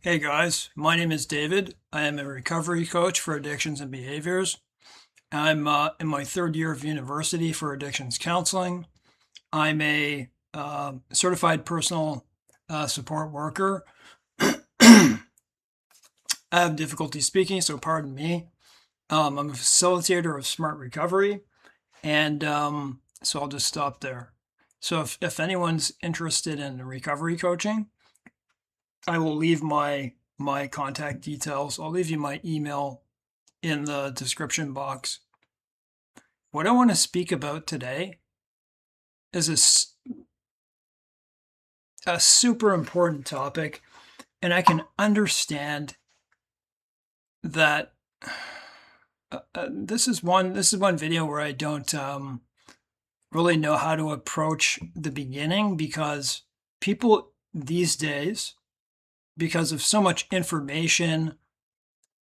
Hey guys, my name is David. I am a recovery coach for addictions and behaviors. I'm in my third year of university for addictions counseling. I'm a certified personal support worker. I have difficulty speaking, so pardon me. I'm a facilitator of smart recovery, and so I'll just stop there. So if anyone's interested in recovery coaching, I will leave my contact details. I'll leave you my email in the description box. What I want to speak about today is a super important topic, and I can understand that this is one video where I don't really know how to approach the beginning, because people these days, because of so much information,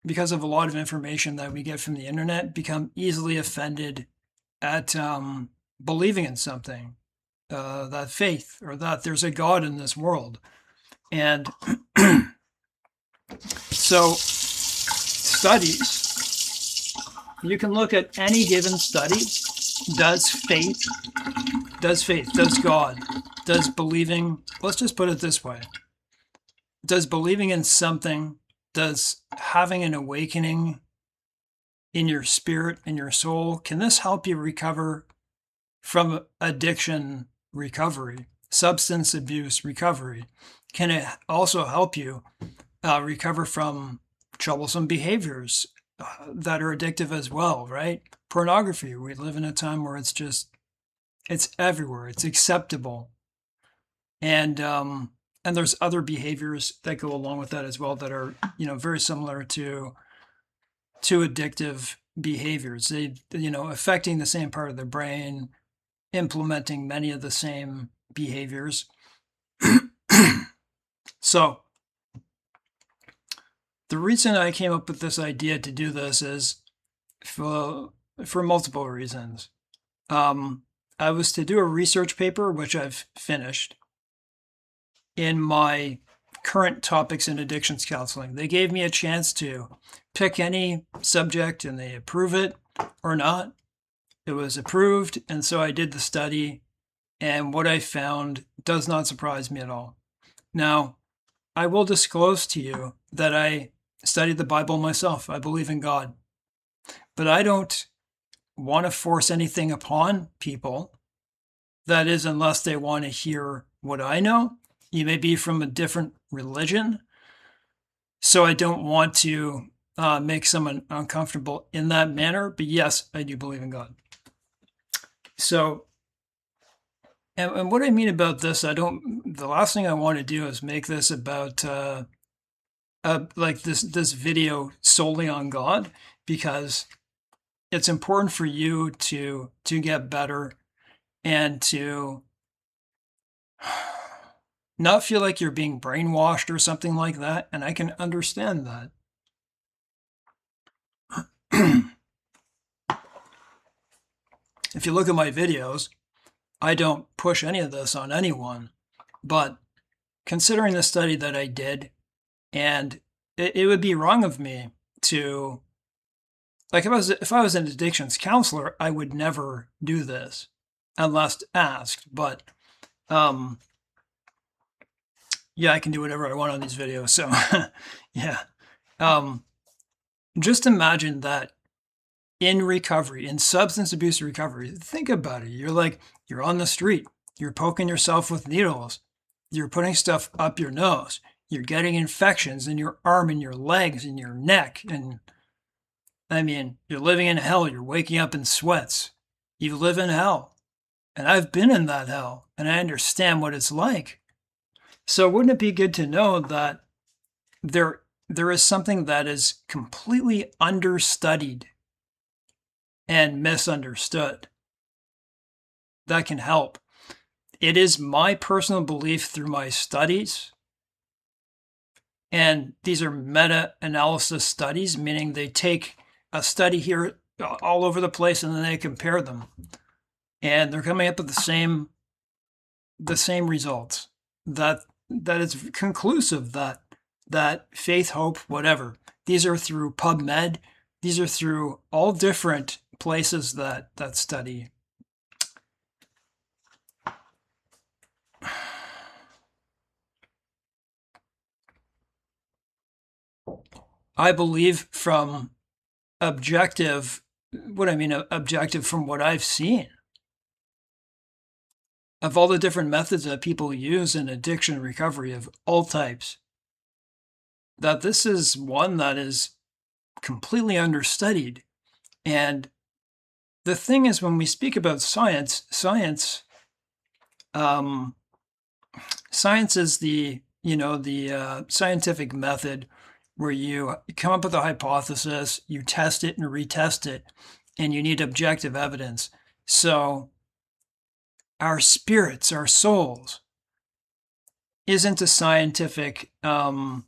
because of a lot of information that we get from the internet, become easily offended at believing in something, that faith, or that there's a God in this world. And so studies, you can look at any given study. Does God, does believing, let's just put it this way, does believing in something, does having an awakening in your spirit, in your soul, can this help you recover from addiction recovery, substance abuse recovery? Can it also help you recover from troublesome behaviors that are addictive as well, right? Pornography, we live in a time where it's everywhere, it's acceptable. And there's other behaviors that go along with that as well that are, very similar to addictive behaviors. They, affecting the same part of the brain, implementing many of the same behaviors. So the reason I came up with this idea to do this is for multiple reasons. I was to do a research paper, which I've finished, in my current topics in addictions counseling. They gave me a chance to pick any subject and they approve it or not. It was approved, and so I did the study, and what I found does not surprise me at all. Now, I will disclose to you that I studied the Bible myself. I believe in God, but I don't want to force anything upon people. That is, unless they want to hear what I know. You may be from a different religion, so I don't want to make someone uncomfortable in that manner. But yes, I do believe in God. So, and what I mean about this, the last thing I want to do is make this about like this video solely on God, because it's important for you to get better and to not feel like you're being brainwashed or something like that, and I can understand that. If you look at my videos, I don't push any of this on anyone, but considering the study that I did, and it would be wrong of me to, like, if I was an addictions counselor, I would never do this unless asked, but yeah, I can do whatever I want on these videos. So yeah. Just imagine that in recovery, in substance abuse recovery, think about it. You're on the street, you're poking yourself with needles, you're putting stuff up your nose, you're getting infections in your arm and your legs and your neck. And I mean, you're living in hell. You're waking up in sweats. You live in hell. And I've been in that hell, and I understand what it's like. So wouldn't it be good to know that there is something that is completely understudied and misunderstood that can help? It is my personal belief through my studies, and these are meta-analysis studies, meaning they take a study here all over the place and then they compare them, and they're coming up with the same results, that it's conclusive that that faith, hope, whatever, these are through PubMed. These are through all different places that study. I believe from objective, objective from what I've seen of all the different methods that people use in addiction recovery of all types, that this is one that is completely understudied. And the thing is, when we speak about science is the scientific method where you come up with a hypothesis, you test it and retest it, and you need objective evidence. So our spirits, our souls, isn't a scientific, it's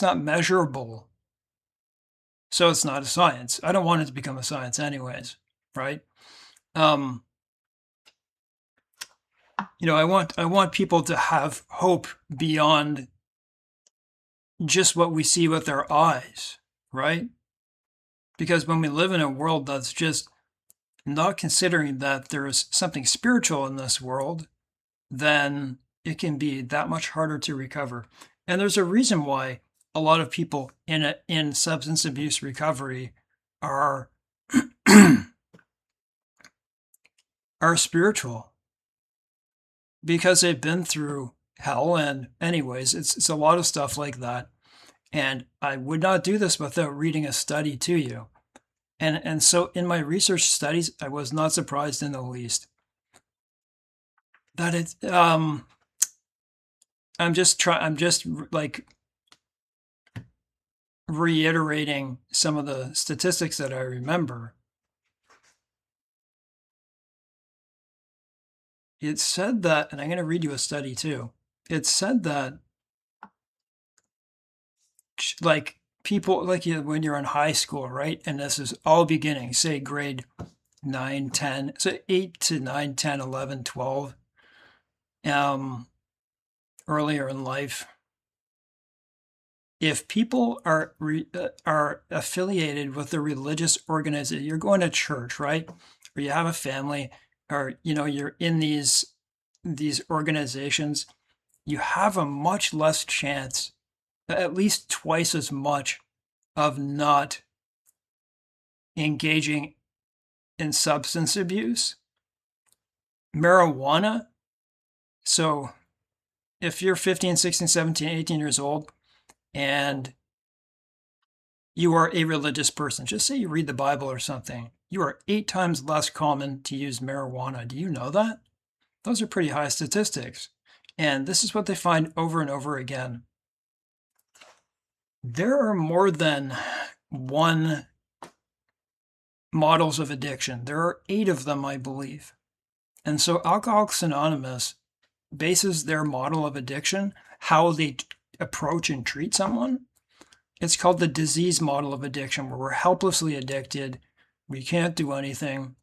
not measurable. So it's not a science. I don't want it to become a science anyways, right? I want people to have hope beyond just what we see with our eyes, right? Because when we live in a world that's just not considering that there is something spiritual in this world, then it can be that much harder to recover. And there's a reason why a lot of people in substance abuse recovery are are spiritual, because they've been through hell. And anyways, it's a lot of stuff like that. And I would not do this without reading a study to you. And so in my research studies, I was not surprised in the least that it's I'm just like reiterating some of the statistics that I remember. It said that, and I'm going to read you a study too. It said that, like, people, like when you're in high school, right? And this is all beginning, say grade 9, 10, so 8 to 9, 10, 11, 12, earlier in life. If people are affiliated with a religious organization, you're going to church, right? Or you have a family, or you're in these organizations, you have a much less chance, at least twice as much, of not engaging in substance abuse. Marijuana. So if you're 15, 16, 17, 18 years old, and you are a religious person, just say you read the Bible or something, you are 8 times less common to use marijuana. Do you know that? Those are pretty high statistics. And this is what they find over and over again. There are more than one models of addiction. There are 8 of them, I believe. And so Alcoholics Anonymous bases their model of addiction, how they approach and treat someone. It's called the disease model of addiction, where we're helplessly addicted. We can't do anything.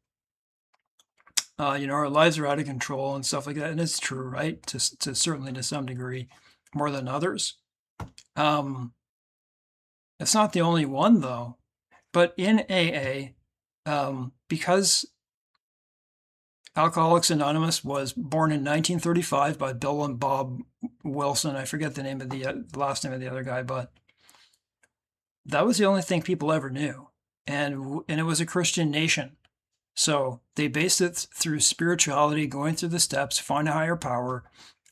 Our lives are out of control and stuff like that. And it's true, right? To certainly to some degree, more than others. It's not the only one, though. But in AA, because Alcoholics Anonymous was born in 1935 by Bill and Bob Wilson. I forget the name of the last name of the other guy, but that was the only thing people ever knew. And it was a Christian nation. So they based it through spirituality, going through the steps, find a higher power,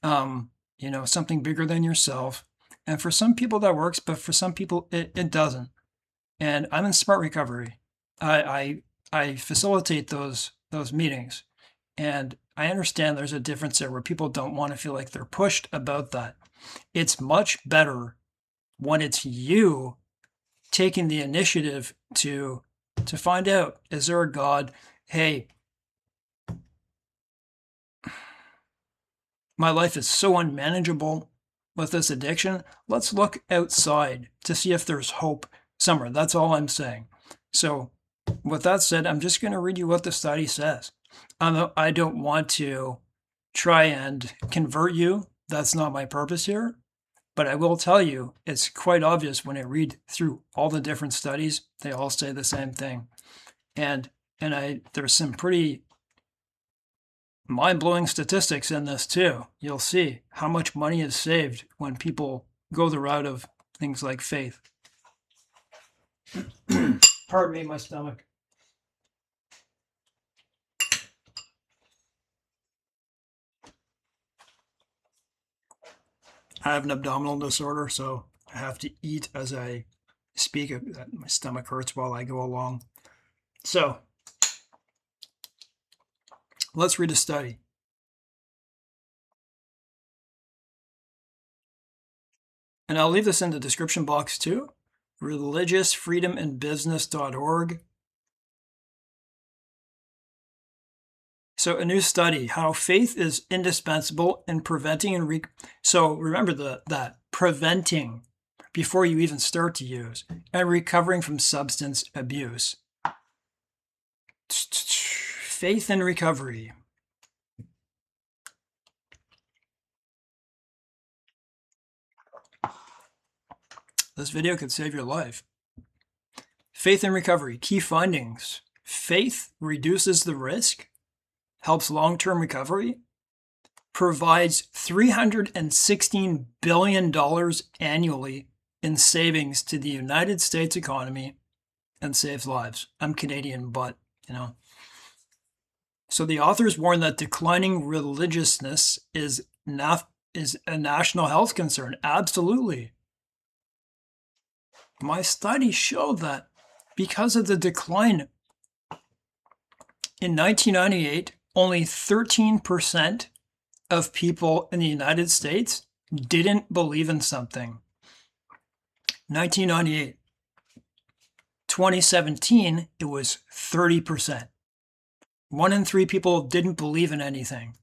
something bigger than yourself. And for some people that works, but for some people it doesn't. And I'm in Smart Recovery. I facilitate those meetings. And I understand there's a difference there where people don't want to feel like they're pushed about that. It's much better when it's you taking the initiative to find out, is there a God? Hey, my life is so unmanageable with this addiction. Let's look outside to see if there's hope somewhere. That's all I'm saying. So with that said, I'm just going to read you what the study says. I don't want to try and convert you. that's not my purpose here. But I will tell you, it's quite obvious when I read through all the different studies, they all say the same thing. And there's some pretty mind-blowing statistics in this too. You'll see how much money is saved when people go the route of things like faith. Pardon me, my stomach. I have an abdominal disorder, so I have to eat as I speak. My stomach hurts while I go along. So let's read a study. And I'll leave this in the description box too. religiousfreedomandbusiness.org. So a new study, how faith is indispensable in preventing and so remember that preventing before you even start to use and recovering from substance abuse. Faith and recovery. This video could save your life. Faith and recovery. Key findings. Faith reduces the risk, helps long-term recovery, provides $316 billion annually in savings to the United States economy, and saves lives. I'm Canadian, but, So the authors warn that declining religiousness is a national health concern. Absolutely. My studies show that because of the decline in 1998, only 13% of people in the United States didn't believe in something. 1998. 2017, it was 30%. 1 in 3 people didn't believe in anything.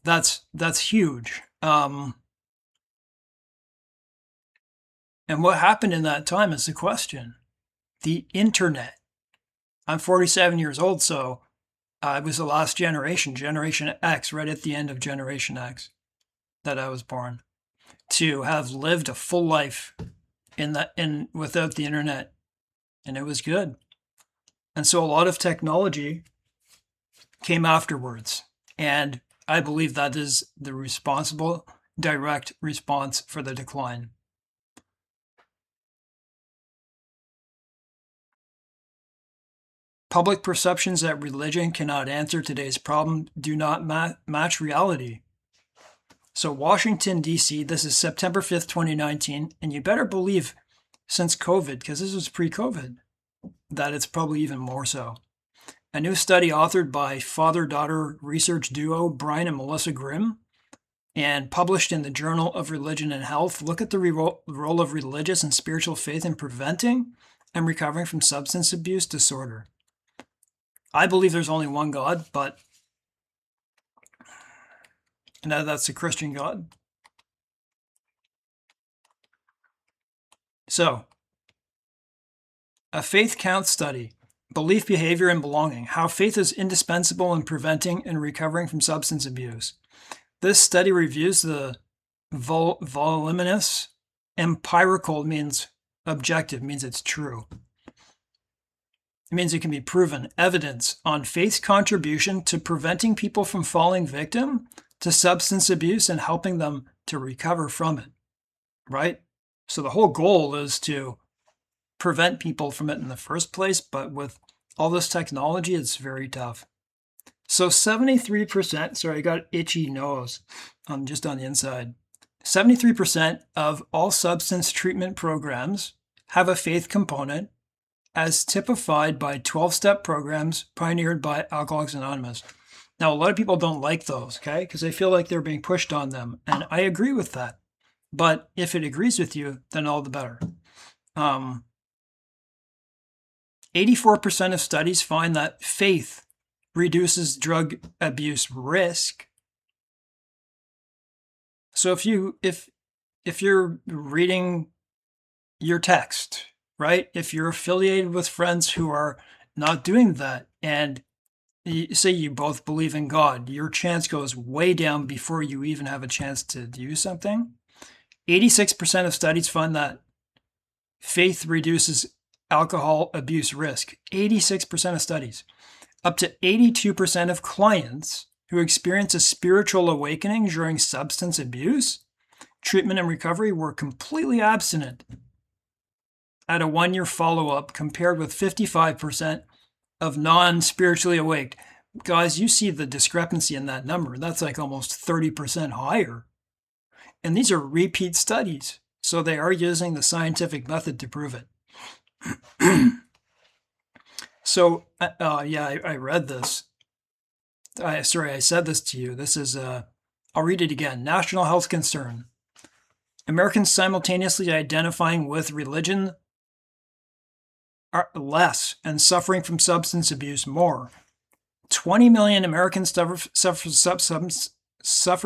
That's huge. And what happened in that time is the question. The internet. I'm 47 years old, so I was the last generation, Generation X, right at the end of Generation X, that I was born, to have lived a full life without the internet, and it was good. And so a lot of technology came afterwards, and I believe that is the responsible, direct response for the decline. Public perceptions that religion cannot answer today's problem do not match reality. So Washington, D.C., this is September 5th, 2019, and you better believe since COVID, because this was pre-COVID, that it's probably even more so. A new study authored by father-daughter research duo Brian and Melissa Grimm and published in the Journal of Religion and Health look at the role of religious and spiritual faith in preventing and recovering from substance abuse disorder. I believe there's only one God, but that's the Christian God. So, a faith count study, belief, behavior, and belonging, how faith is indispensable in preventing and recovering from substance abuse. This study reviews the voluminous, empirical means objective, means it's true. It means it can be proven, evidence on faith's contribution to preventing people from falling victim to substance abuse and helping them to recover from it, right? So the whole goal is to prevent people from it in the first place, but with all this technology, it's very tough. So 73%, sorry, I got itchy nose just on the inside. 73% of all substance treatment programs have a faith component, as typified by 12-step programs pioneered by Alcoholics Anonymous. Now, a lot of people don't like those, okay, because they feel like they're being pushed on them, and I agree with that. But if it agrees with you, then all the better. 84% of studies find that faith reduces drug abuse risk. So if you're reading your text, right? If you're affiliated with friends who are not doing that and say you both believe in God, your chance goes way down before you even have a chance to do something. 86% of studies find that faith reduces alcohol abuse risk. 86% of studies. Up to 82% of clients who experience a spiritual awakening during substance abuse, treatment and recovery were completely abstinent at a 1-year follow-up, compared with 55% of non-spiritually awake. Guys, you see the discrepancy in that number. That's like almost 30% higher. And these are repeat studies, so they are using the scientific method to prove it. So, I read this. I said this to you. This is, I'll read it again. National health concern. Americans simultaneously identifying with religion are less and suffering from substance abuse more. 20 million Americans suffer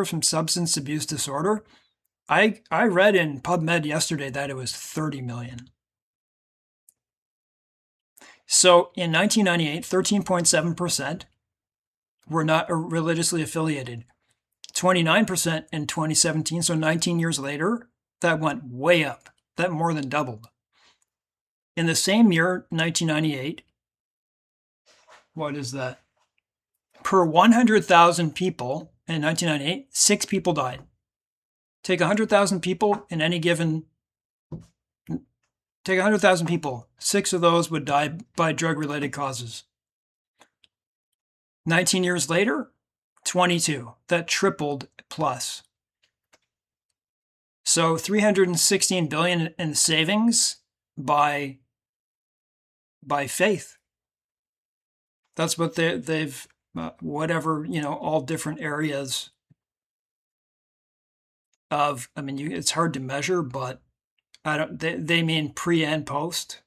from substance abuse disorder. I read in PubMed yesterday that it was 30 million. So in 1998, 13.7% were not religiously affiliated. 29% in 2017, so 19 years later, that went way up. That more than doubled. In the same year, 1998, what is that? Per 100,000 people in 1998, 6 people died. Take 100,000 people in any given... Take 100,000 people, 6 of those would die by drug-related causes. 19 years later, 22. That tripled plus. So 316 billion in savings by faith. That's what they've whatever, all different areas of, it's hard to measure, but they mean pre and post.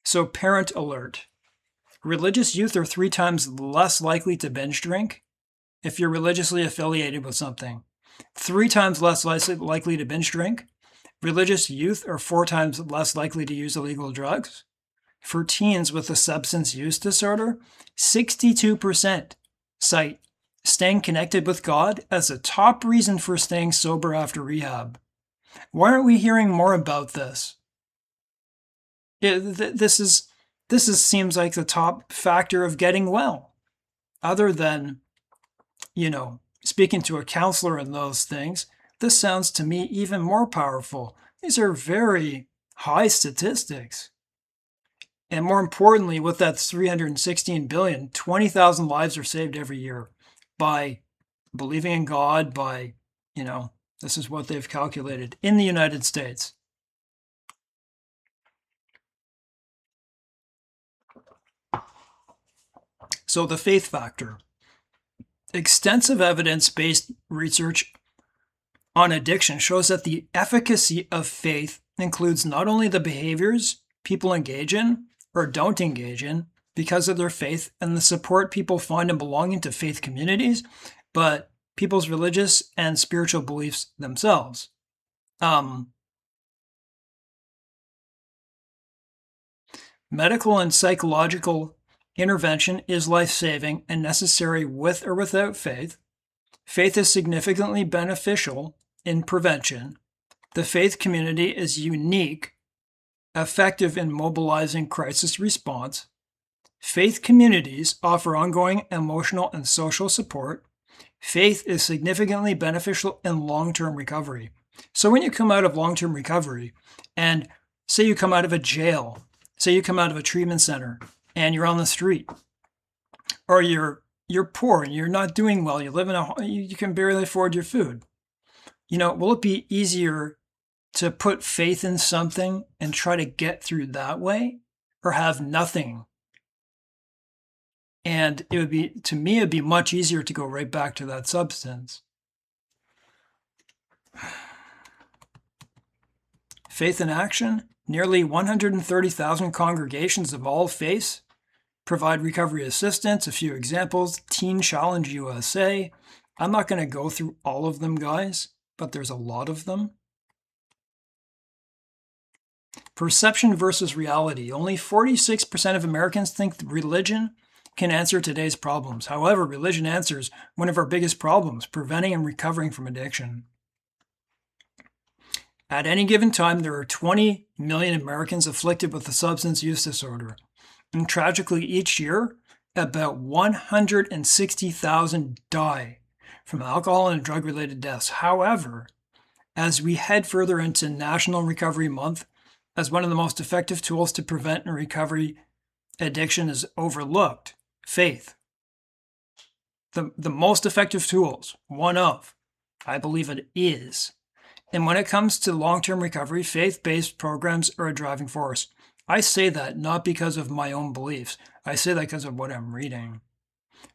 So parent alert. Religious youth are 3 times less likely to binge drink if you're religiously affiliated with something. 3 times less likely to binge drink. Religious youth are 4 times less likely to use illegal drugs. For teens with a substance use disorder, 62% cite staying connected with God as a top reason for staying sober after rehab. Why aren't we hearing more about this? This seems like the top factor of getting well, other than, speaking to a counselor and those things. This sounds to me even more powerful. These are very high statistics. And more importantly, with that 316 billion, 20,000 lives are saved every year by believing in God, by, this is what they've calculated in the United States. So the faith factor. Extensive evidence-based research on addiction shows that the efficacy of faith includes not only the behaviors people engage in or don't engage in because of their faith and the support people find in belonging to faith communities, but people's religious and spiritual beliefs themselves. Medical and psychological intervention is life-saving and necessary with or without faith. Faith is significantly beneficial in prevention. The faith community is unique, effective in mobilizing crisis response. Faith communities offer ongoing emotional and social support. Faith is significantly beneficial in long-term recovery. So when you come out of long-term recovery, and say you come out of a jail, say you come out of a treatment center, and you're on the street, or you're poor and you're not doing well, you live in you can barely afford your food. Will it be easier to put faith in something and try to get through that way, or have nothing? And it'd be much easier to go right back to that substance. Faith in action. Nearly 130,000 congregations of all faiths provide recovery assistance. A few examples: Teen Challenge USA. I'm not going to go through all of them, guys, but there's a lot of them. Perception versus reality. Only 46% of Americans think religion can answer today's problems. However, religion answers one of our biggest problems, preventing and recovering from addiction. At any given time, there are 20 million Americans afflicted with a substance use disorder. And tragically, each year, about 160,000 die from alcohol and drug-related deaths. However, as we head further into National Recovery Month, as one of the most effective tools to prevent and recovery addiction is overlooked, faith. The most effective tools, one of, I believe it is. And when it comes to long-term recovery, faith-based programs are a driving force. I say that not because of my own beliefs. I say that because of what I'm reading.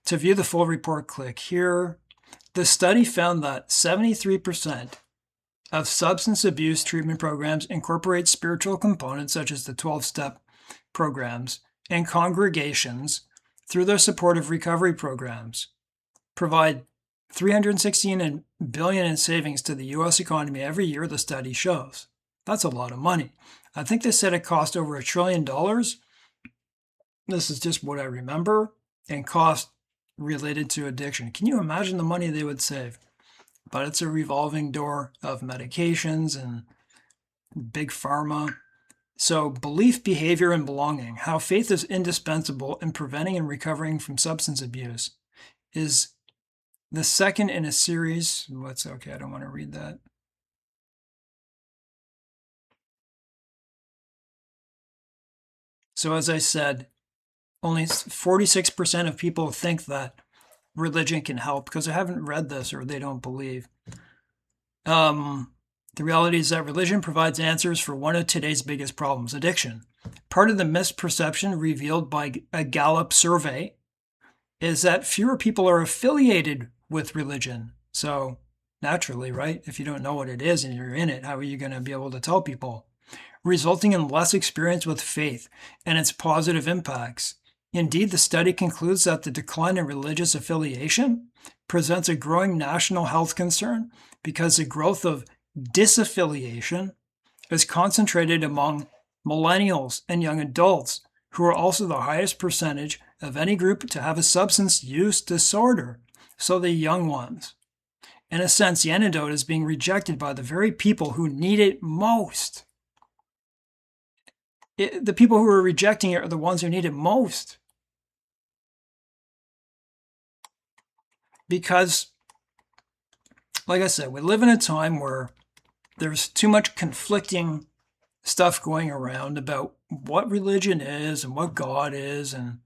To view the full report, click here. The study found that 73% of substance abuse treatment programs incorporate spiritual components such as the 12-step programs, and congregations, through their supportive recovery programs, provide $316 billion in savings to the U.S. economy every year, the study shows. That's a lot of money. I think they said it cost over $1 trillion. This is just what I remember, and cost related to addiction. Can you imagine the money they would save? But it's a revolving door of medications and big pharma. So belief, behavior, and belonging, how faith is indispensable in preventing and recovering from substance abuse, is the second in a series. Okay, I don't want to read that. So as I said, only 46% of people think that religion can help because they haven't read this or they don't believe. The reality is that religion provides answers for one of today's biggest problems, addiction. Part of the misperception revealed by a Gallup survey is that fewer people are affiliated with religion. So naturally, right? If you don't know what it is and you're in it, how are you going to be able to tell people? Resulting in less experience with faith and its positive impacts. Indeed, the study concludes that the decline in religious affiliation presents a growing national health concern because the growth of disaffiliation is concentrated among millennials and young adults, who are also the highest percentage of any group to have a substance use disorder. So the young ones. In a sense, the antidote is being rejected by the very people who need it most. The people who are rejecting it are the ones who need it most. Because, like I said, we live in a time where there's too much conflicting stuff going around about what religion is and what God is. And,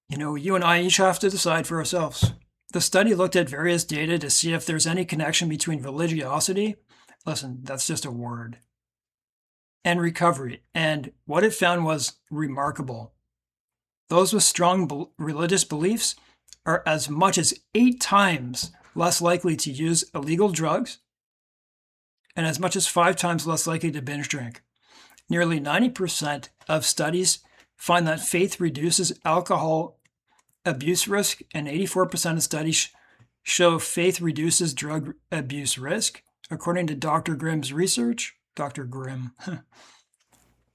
you and I each have to decide for ourselves. The study looked at various data to see if there's any connection between religiosity, listen, that's just a word, and recovery. And what it found was remarkable. Those with strong religious beliefs are as much as 8 times less likely to use illegal drugs and as much as 5 times less likely to binge drink. Nearly 90% of studies find that faith reduces alcohol abuse risk, and 84% of studies show faith reduces drug abuse risk, according to Dr. Grimm's research. Dr. Grimm.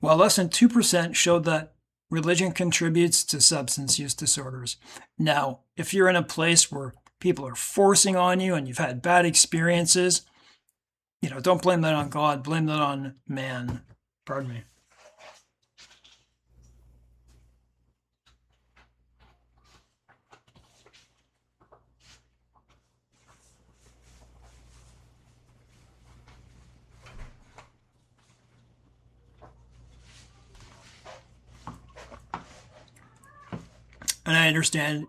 While less than 2% showed that religion contributes to substance use disorders. Now, if you're in a place where people are forcing on you and you've had bad experiences, don't blame that on God, blame that on man. Pardon me. And I understand,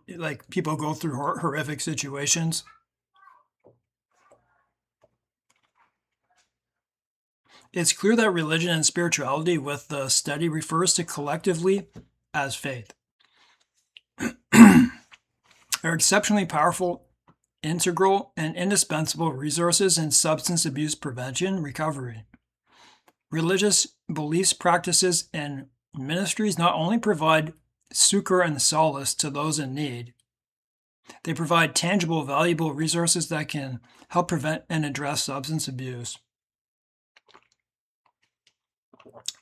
people go through horrific situations. It's clear that religion and spirituality with the study refers to collectively as faith are exceptionally powerful, integral, and indispensable resources in substance abuse prevention recovery. Religious beliefs, practices, and ministries not only provide succor and solace to those in need, they provide tangible, valuable resources that can help prevent and address substance abuse.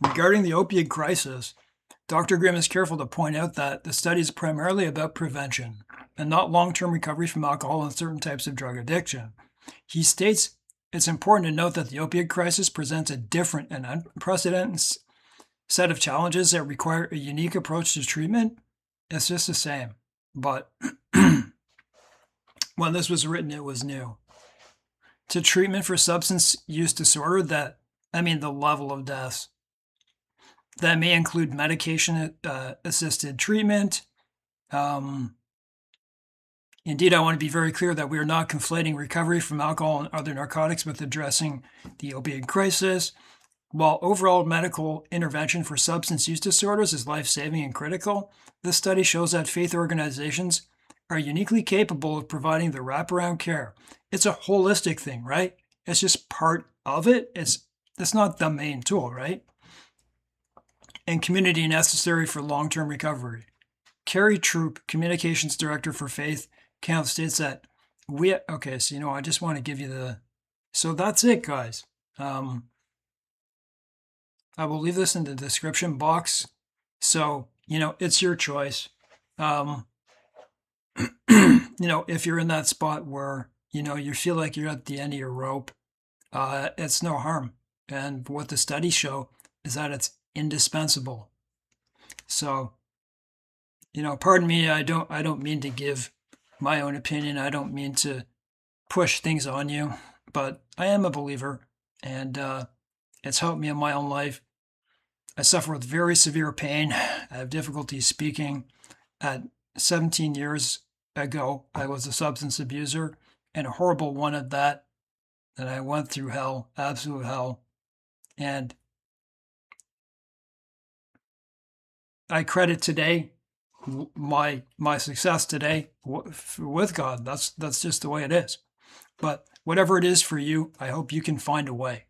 Regarding the opioid crisis, Dr. Grimm is careful to point out that the study is primarily about prevention and not long-term recovery from alcohol and certain types of drug addiction. He states it's important to note that the opioid crisis presents a different and unprecedented set of challenges that require a unique approach to treatment. It's just the same, but when this was written, it was new. To treatment for substance use disorder, the level of deaths. That may include medication assisted treatment. Indeed, I want to be very clear that we are not conflating recovery from alcohol and other narcotics with addressing the opioid crisis. While overall medical intervention for substance use disorders is life-saving and critical, this study shows that faith organizations are uniquely capable of providing the wraparound care. It's a holistic thing, right? It's just part of it. It's not the main tool, right? And community necessary for long-term recovery. Carrie Troop, Communications Director for Faith Camp, states that I just want to give you so that's it, guys. I will leave this in the description box. So, it's your choice. If you're in that spot where, you feel like you're at the end of your rope, it's no harm. And what the studies show is that it's indispensable. So, pardon me, I don't mean to give my own opinion. I don't mean to push things on you, but I am a believer, and it's helped me in my own life. I suffer with very severe pain. I have difficulty speaking. At 17 years ago, I was a substance abuser, and a horrible one at that. And I went through hell, absolute hell. And I credit today my success today with God. That's just the way it is. But whatever it is for you, I hope you can find a way.